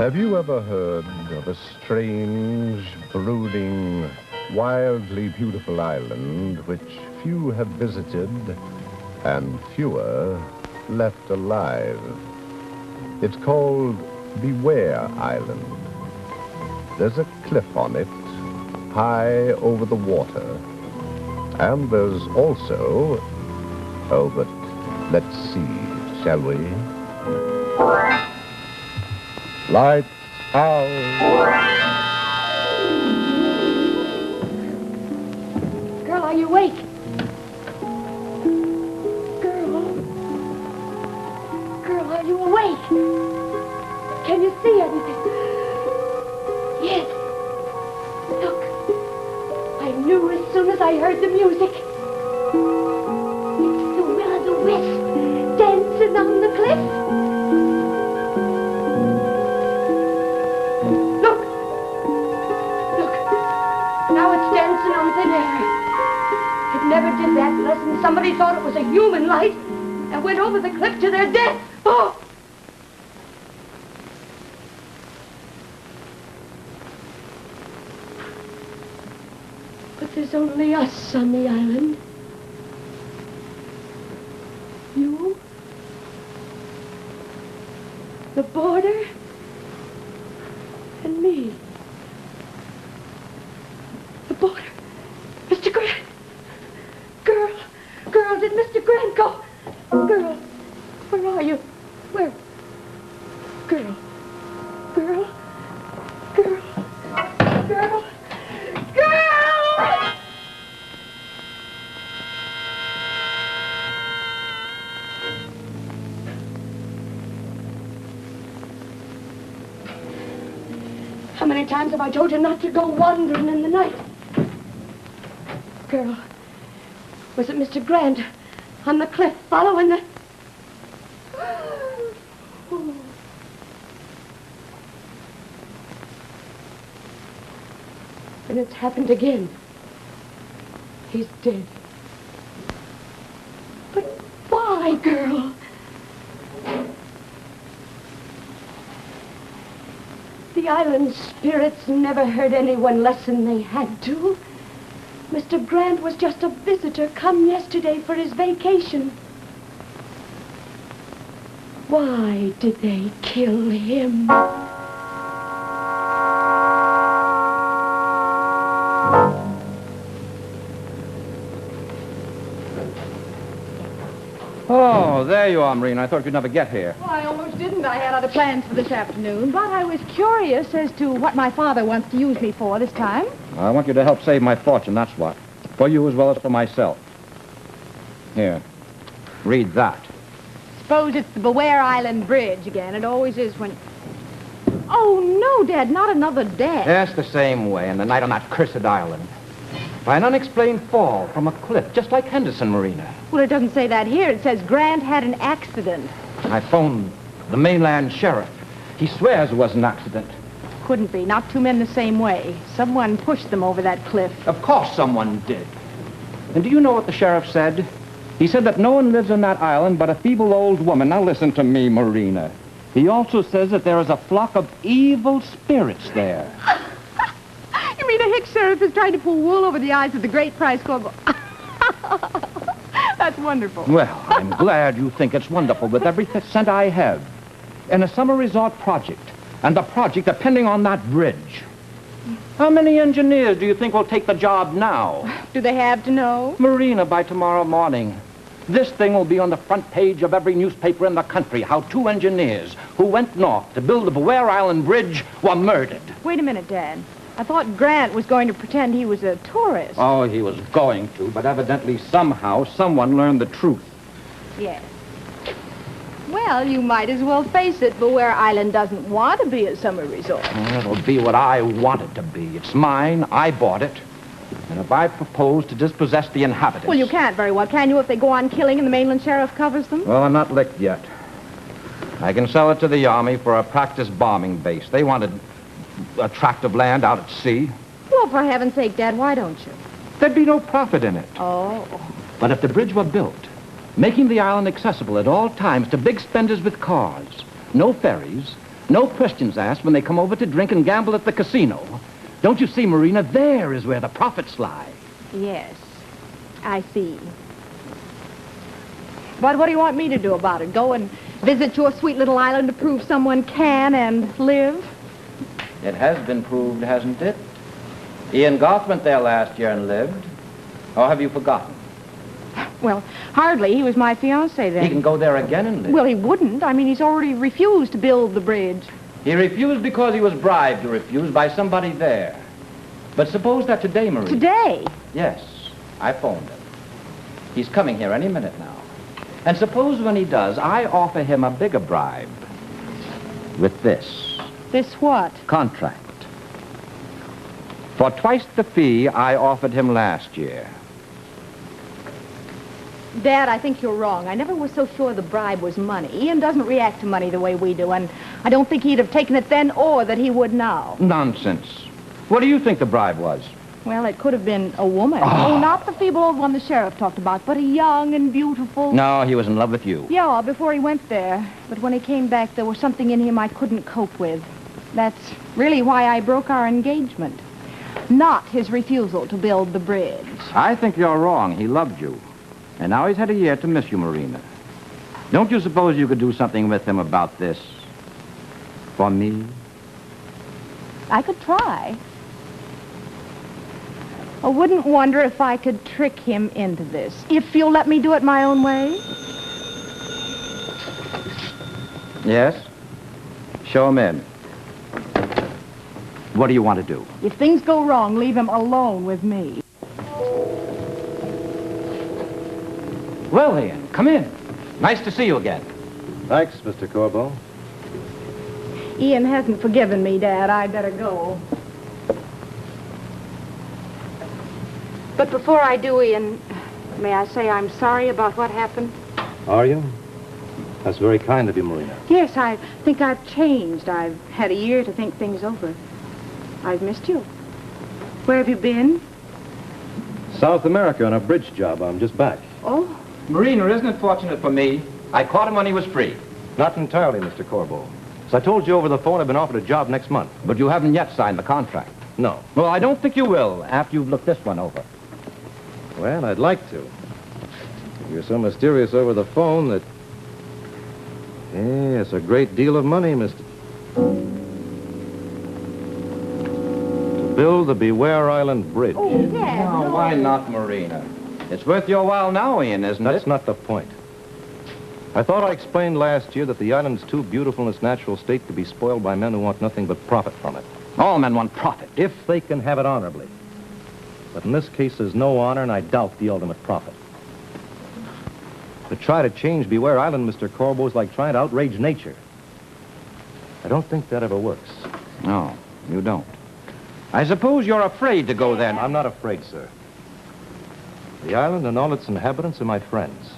Have you ever heard of a strange, brooding, wildly beautiful island which few have visited and fewer left alive? It's called Beware Island. There's a cliff on it, high over the water. And there's also... Oh, but let's see, shall we? Lights out. Girl, are you awake? Girl, are you awake? Can you see anything? Yes. Look. I knew as soon as I heard the music. It's the will-o'-the-wisp dancing on the cliff. It never did that unless somebody thought it was a human light and went over the cliff to their death. Oh! But there's only us on the island. You, the border, and me. The border. Mr. Grant! Girl, did Mr. Grant go? Girl, where are you? Where? Girl. How many times have I told you not to go wandering in the night? Girl, was it Mr. Grant on the cliff following the... And it's happened again. He's dead. But why, girl? The island spirits never hurt anyone less than they had to. Mr. Grant was just a visitor come yesterday for his vacation. Why did they kill him? Oh, there you are, Marina. I thought you'd never get here. Well, I almost didn't. I had other plans for this afternoon, but I was curious as to what my father wants to use me for this time. I want you to help save my fortune, that's what. For you as well as for myself. Here, read that. Suppose it's the Beware Island Bridge again. It always is when... Oh, no, Dad, not another death. Yes, the same way, and the night on that cursed island. By an unexplained fall from a cliff, just like Henderson, Marina. Well, it doesn't say that here. It says Grant had an accident. I phoned the mainland sheriff. He swears it was an accident. Couldn't be. Not two men the same way. Someone pushed them over that cliff. Of course someone did. And do you know what the sheriff said? He said that no one lives on that island but a feeble old woman. Now listen to me, Marina. He also says that there is a flock of evil spirits there. You mean a hick sheriff is trying to pull wool over the eyes of the great prize corporal? That's wonderful. Well, I'm glad you think it's wonderful with every cent I have. In a summer resort project, and the project depending on that bridge. How many engineers do you think will take the job now? Do they have to know? Marina, by tomorrow morning. This thing will be on the front page of every newspaper in the country, how two engineers who went north to build the Beware Island Bridge were murdered. Wait a minute, Dad. I thought Grant was going to pretend he was a tourist. Oh, he was going to, but evidently somehow someone learned the truth. Yes. Well, you might as well face it. Beware Island doesn't want to be a summer resort. Well, it'll be what I want it to be. It's mine. I bought it. And if I propose to dispossess the inhabitants... Well, you can't very well, can you, if they go on killing and the mainland sheriff covers them? Well, I'm not licked yet. I can sell it to the Army for a practice bombing base. They wanted a tract of land out at sea. Well, for heaven's sake, Dad, why don't you? There'd be no profit in it. Oh. But if the bridge were built, making the island accessible at all times to big spenders with cars, no ferries, No questions asked when they come over to drink and gamble at the casino. Don't you see, Marina? There is where the profits lie. Yes, I see. But what do you want me to do about it? Go and visit your sweet little island to prove someone can and live? It has been proved, hasn't it? Ian Goff went there last year and lived. Or have you forgotten? Well, hardly. He was my fiancé then. He can go there again and live. Well, he wouldn't. I mean, he's already refused to build the bridge. He refused because he was bribed to refuse by somebody there. But suppose that today, Marie. Today? Yes, I phoned him. He's coming here any minute now. And suppose when he does, I offer him a bigger bribe. With this. This what? Contract. For twice the fee I offered him last year. Dad, I think you're wrong. I never was so sure the bribe was money. Ian doesn't react to money the way we do, and I don't think he'd have taken it then or that he would now. Nonsense. What do you think the bribe was? Well, it could have been a woman. Oh, not the feeble old one the sheriff talked about, but a young and beautiful... No, he was in love with you. Yeah, before he went there. But when he came back, there was something in him I couldn't cope with. That's really why I broke our engagement. Not his refusal to build the bridge. I think you're wrong. He loved you. And now he's had a year to miss you, Marina. Don't you suppose you could do something with him about this? For me? I could try. I wouldn't wonder if I could trick him into this. If you'll let me do it my own way. Yes? Show him in. What do you want to do? If things go wrong, leave him alone with me. Well, Ian, come in. Nice to see you again. Thanks, Mr. Corbo. Ian hasn't forgiven me, Dad. I'd better go. But before I do, Ian, may I say I'm sorry about what happened? Are you? That's very kind of you, Marina. Yes, I think I've changed. I've had a year to think things over. I've missed you. Where have you been? South America on a bridge job. I'm just back. Oh, Marina, isn't it fortunate for me? I caught him when he was free. Not entirely, Mr. Corbo. As I told you over the phone, I've been offered a job next month. But you haven't yet signed the contract. No. Well, I don't think you will after you've looked this one over. Well, I'd like to. You're so mysterious over the phone that... It's a great deal of money, Mr. To build the Beware Island Bridge. oh, Dad, No, no. why not, Marina? It's worth your while now, Ian, isn't That's it? not the point. I thought I explained last year that the island's too beautiful in its natural state to be spoiled by men who want nothing but profit from it. All men want profit. If they can have it honorably. But in this case, there's no honor, and I doubt the ultimate profit. To try to change Beware Island, Mr. Corbo, is like trying to outrage nature. I don't think that ever works. No, you don't. I suppose you're afraid to go there. I'm not afraid, sir. The island and all its inhabitants are my friends.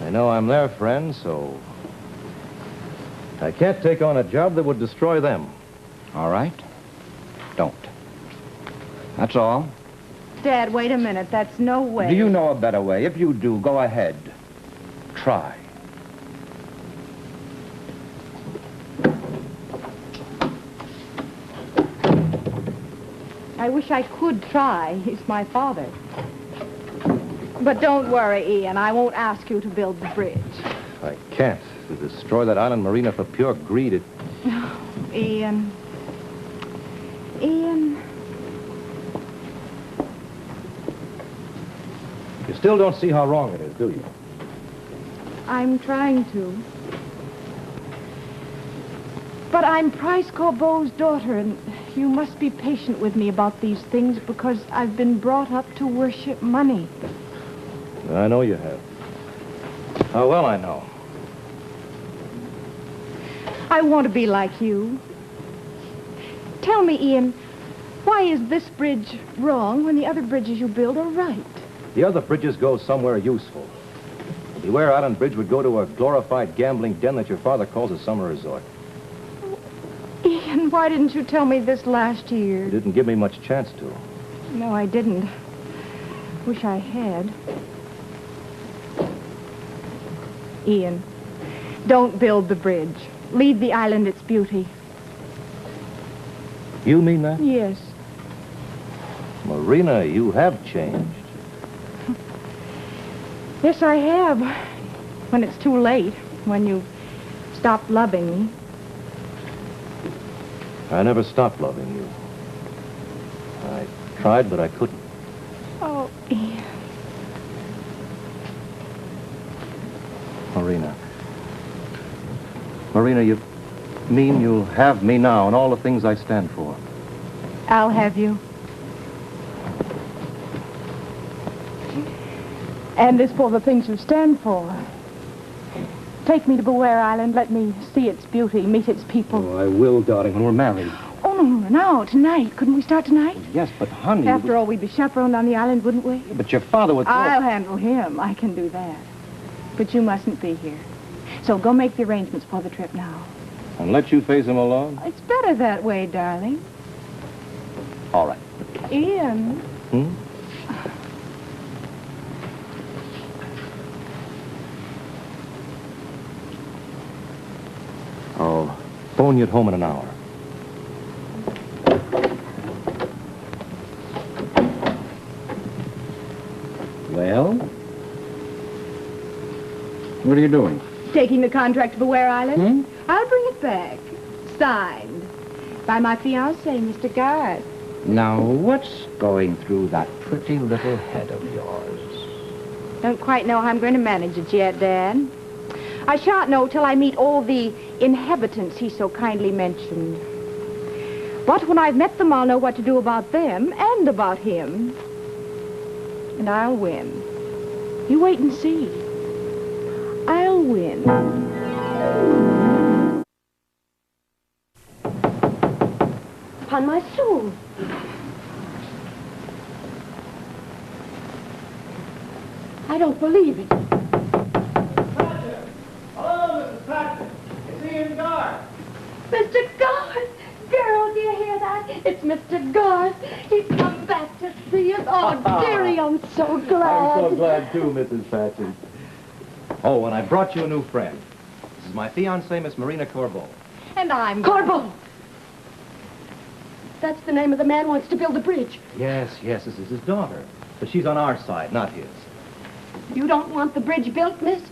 I know I'm their friend, so I can't take on a job that would destroy them. All right? Don't. That's all. Dad, wait a minute. That's no way. Do you know a better way? If you do, go ahead. Try. I wish I could try. He's my father. But don't worry, Ian. I won't ask you to build the bridge. I can't. To destroy that island marina for pure greed, it... Ian. Ian. You still don't see how wrong it is, do you? I'm trying to. But I'm Price Corbeau's daughter, and you must be patient with me about these things because I've been brought up to worship money. I know you have. Oh, well, I know. I want to be like you. Tell me, Ian, why is this bridge wrong when the other bridges you build are right? The other bridges go somewhere useful. The Beware Island Bridge would go to a glorified gambling den that your father calls a summer resort. Ian, why didn't you tell me this last year? You didn't give me much chance to. No, I didn't. Wish I had. Ian, don't build the bridge. leave the island its beauty. You mean that? Yes. Marina, you have changed. Yes, I have. When it's too late, when you stop loving me. I never stopped loving you. I tried, but I couldn't. Oh, Ian. Marina. Marina, you mean you'll have me now and all the things I stand for? I'll have you. And as for the things you stand for, take me to Beware Island, let me see its beauty, meet its people. Oh, I will, darling, when we're married. Oh, no, tonight. Couldn't we start tonight? Yes, but honey... After all, we'd be chaperoned on the island, wouldn't we? But your father would... I'll handle him. I can do that. But you mustn't be here. So go make the arrangements for the trip now. And let you face him alone? It's better that way, darling. All right. Ian. Hmm? I'll phone you at home in an hour. Well? What are you doing? Taking the contract to Beware Island? I'll bring it back. Signed. By my fiancé, Mr. Garth. Now, what's going through that pretty little head of yours? Don't quite know how I'm going to manage it yet, Dad. I shan't know till I meet all the inhabitants he so kindly mentioned. But when I've met them, I'll know what to do about them and about him. And I'll win. You wait and see. I'll win. Upon my soul. I don't believe it. Hello, Mrs. Patrick. It's Ian Garth. Mr. Garth! Girl, do you hear that? It's Mr. Garth. He's come back to see us. Oh, dearie, I'm so glad. I'm so glad, too, Mrs. Patchen. Oh, and I brought you a new friend. This is my fiancée, Miss Marina Corbeau. And I'm... Corbeau! That's the name of the man who wants to build the bridge. Yes, this is his daughter. But she's on our side, not his. You don't want the bridge built, miss?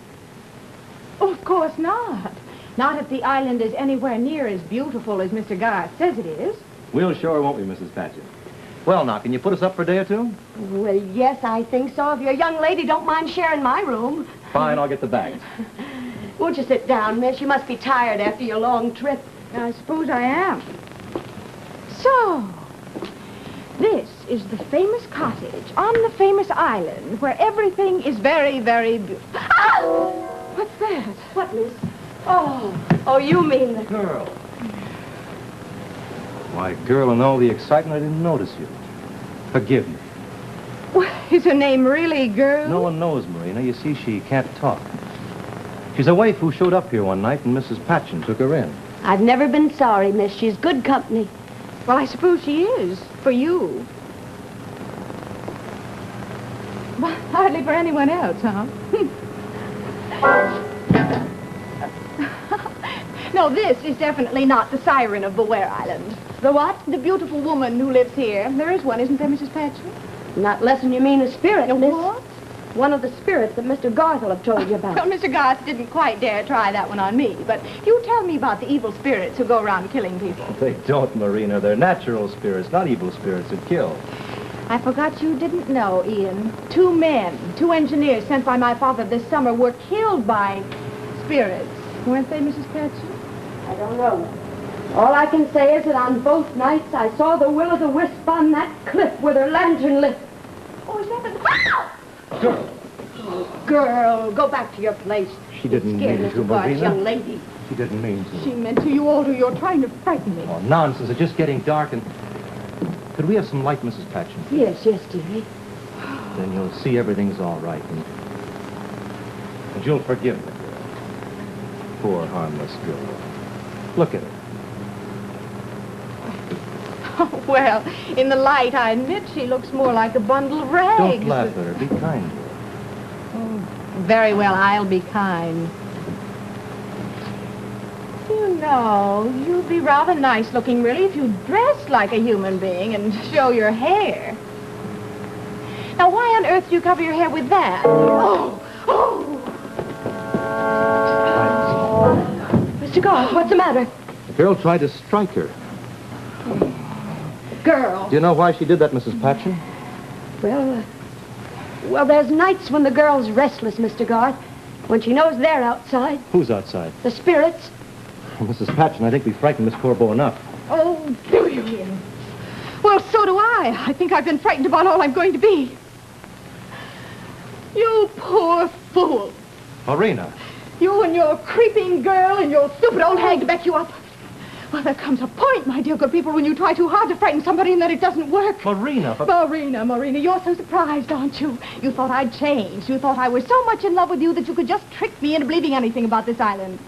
Oh, of course not. Not if the island is anywhere near as beautiful as Mr. Garth says it is. We'll sure, won't we, Mrs. Patchen? Well, now, can you put us up for a day or two? Well, yes, I think so. If your young lady don't mind sharing my room. Fine, I'll get the bags. Won't you sit down, miss? You must be tired after your long trip. I suppose I am. So, this is the famous cottage on the famous island where everything is very, very beautiful. Ah! What's that? What, miss? Oh, you mean the... Girl. Why, girl, in all the excitement, I didn't notice you. Forgive me. Well, is her name really Girl? No one knows, Marina. You see, she can't talk. She's a waif who showed up here one night, and Mrs. Patchen took her in. I've never been sorry, miss. She's good company. Well, I suppose she is, for you. But hardly for anyone else, huh? No, this is definitely not the siren of Beware Island. The what? The beautiful woman who lives here. There is one, isn't there, Mrs. Patchen? Not less than you mean a spirit, miss. What? One of the spirits that Mr. Garth will have told you about. Well, Mr. Garth didn't quite dare try that one on me, but you tell me about the evil spirits who go around killing people. They don't, Marina. They're natural spirits, not evil spirits that kill. I forgot you didn't know, Ian. 2 men, 2 engineers sent by my father this summer were killed by spirits. Weren't they, Mrs. Patchen? I don't know. All I can say is that on both nights I saw the will-o'-the-wisp on that cliff with her lantern lit. Oh, is that the... Ah! Girl. Girl, go back to your place. She didn't Scared mean to, Mr. Garth's Marina. young lady. She didn't mean to. She meant to you all who you're trying to frighten me. Oh, nonsense. It's just getting dark and... Could we have some light, Mrs. Patchen? Yes, dearie. Then you'll see everything's all right. And you'll forgive me, girl. Poor, harmless girl. Look at her. Oh, well, in the light, I admit she looks more like a bundle of rags. Don't laugh at her. Be kind to her. Oh, very well, I'll be kind. you know, you'd be rather nice looking, really, if you dressed like a human being and show your hair. Now, why on earth do you cover your hair with that? Oh! Mr. Garth, what's the matter? The girl tried to strike her. Girl. Do you know why she did that, Mrs. Patchen? Well, there's nights when the girl's restless, Mr. Garth. When she knows they're outside. Who's outside? The spirits. Mrs. Patchen, I think we frightened Miss Corbeau enough. Oh, do you, Ian? Well, so do I. I think I've been frightened about all I'm going to be. You poor fool. Marina. You and your creeping girl and your stupid old hag to back you up. Well, there comes a point, my dear good people, when you try too hard to frighten somebody and that it doesn't work. Marina. Marina, you're so surprised, aren't you? You thought I'd changed. You thought I was so much in love with you that you could just trick me into believing anything about this island.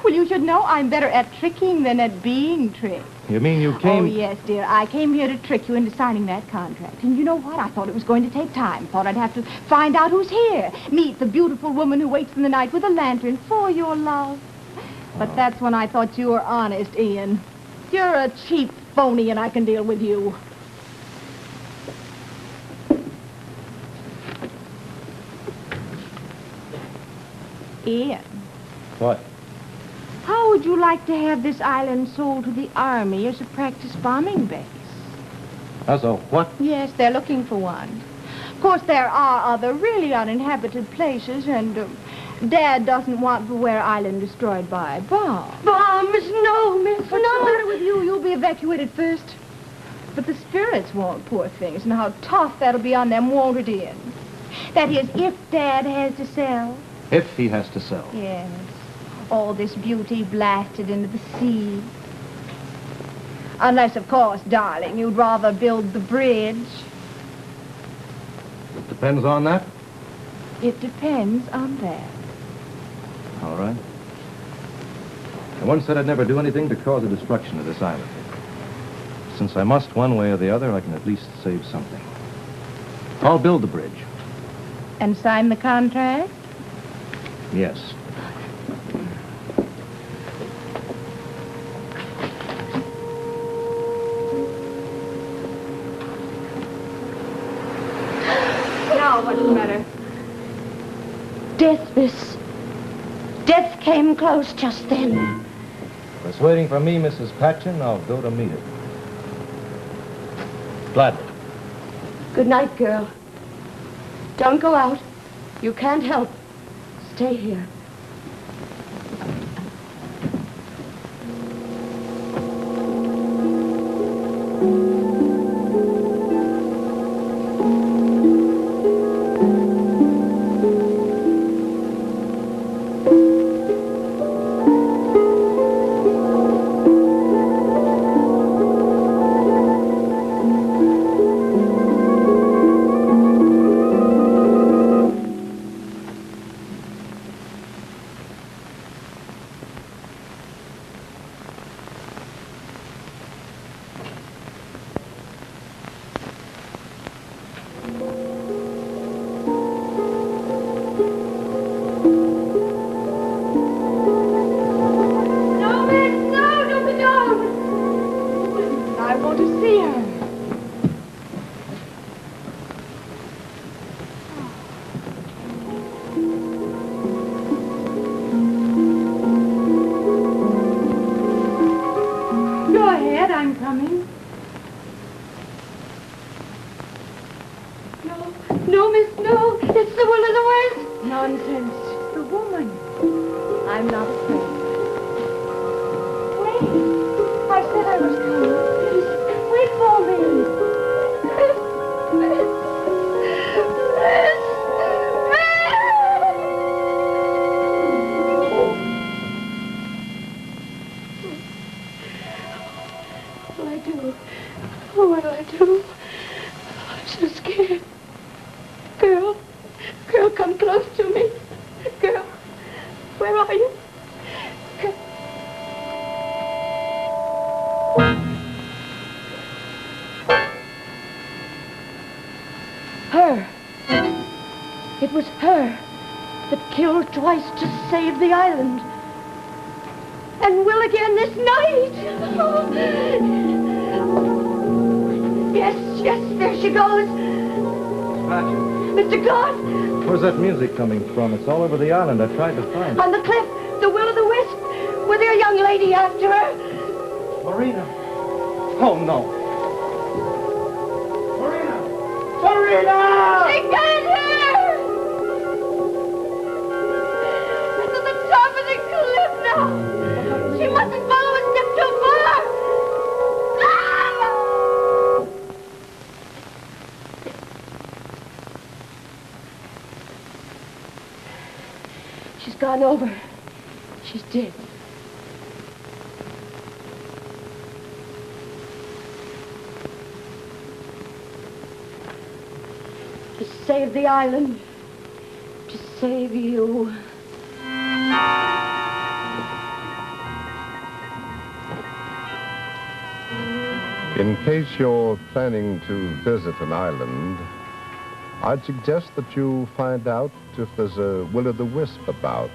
Well, you should know I'm better at tricking than at being tricked. You mean you came... Oh, yes, dear. I came here to trick you into signing that contract. And you know what? I thought it was going to take time. Thought I'd have to find out who's here. Meet the beautiful woman who waits in the night with a lantern for your love. But that's when I thought you were honest, Ian. You're a cheap phony, and I can deal with you. Ian. What? How would you like to have this island sold to the Army as a practice bombing base? As a what? Yes, they're looking for one. Of course, there are other really uninhabited places, and Dad doesn't want the Ware Island destroyed by a bomb. Bombs? No, Miss, What's the matter with you? You'll be evacuated first. But the spirits won't, poor things, and how tough that'll be on them, won't it, Ian? That is, if Dad has to sell. If he has to sell. Yes. All this beauty blasted into the sea. Unless, of course, darling, you'd rather build the bridge. It depends on that. It depends on that. All right. I once said I'd never do anything to cause the destruction of this island. Since I must one way or the other, I can at least save something. I'll build the bridge. And sign the contract? Yes. Now, what's the matter? Death, Miss. Death came close just then. If it's waiting for me, Mrs. Patchen, I'll go to meet it. Gladly. Good night, girl. Don't go out. You can't help. Stay here. I'm coming. No, Miss, no. It's the will of the Wisp. Nonsense. The woman. I'm not afraid. Wait. I said I was coming. Wait for me. What will I do? I'm so scared. Girl, come close to me. Girl, where are you? Her. It was her that killed twice to save the island. and will again this night. Yes, there she goes. Mr. God, Where's that music coming from? It's all over the island. I tried to find it. on the cliff, the will-o'-the-wisp, with her young lady after her. Marina! Oh, no. Marina! She got her! It's at the top of the cliff now. She mustn't follow a step too far. Ah! She's gone over. She's dead. To save the island, to save you. In case you're planning to visit an island, I'd suggest that you find out if there's a will-o'-the-wisp about.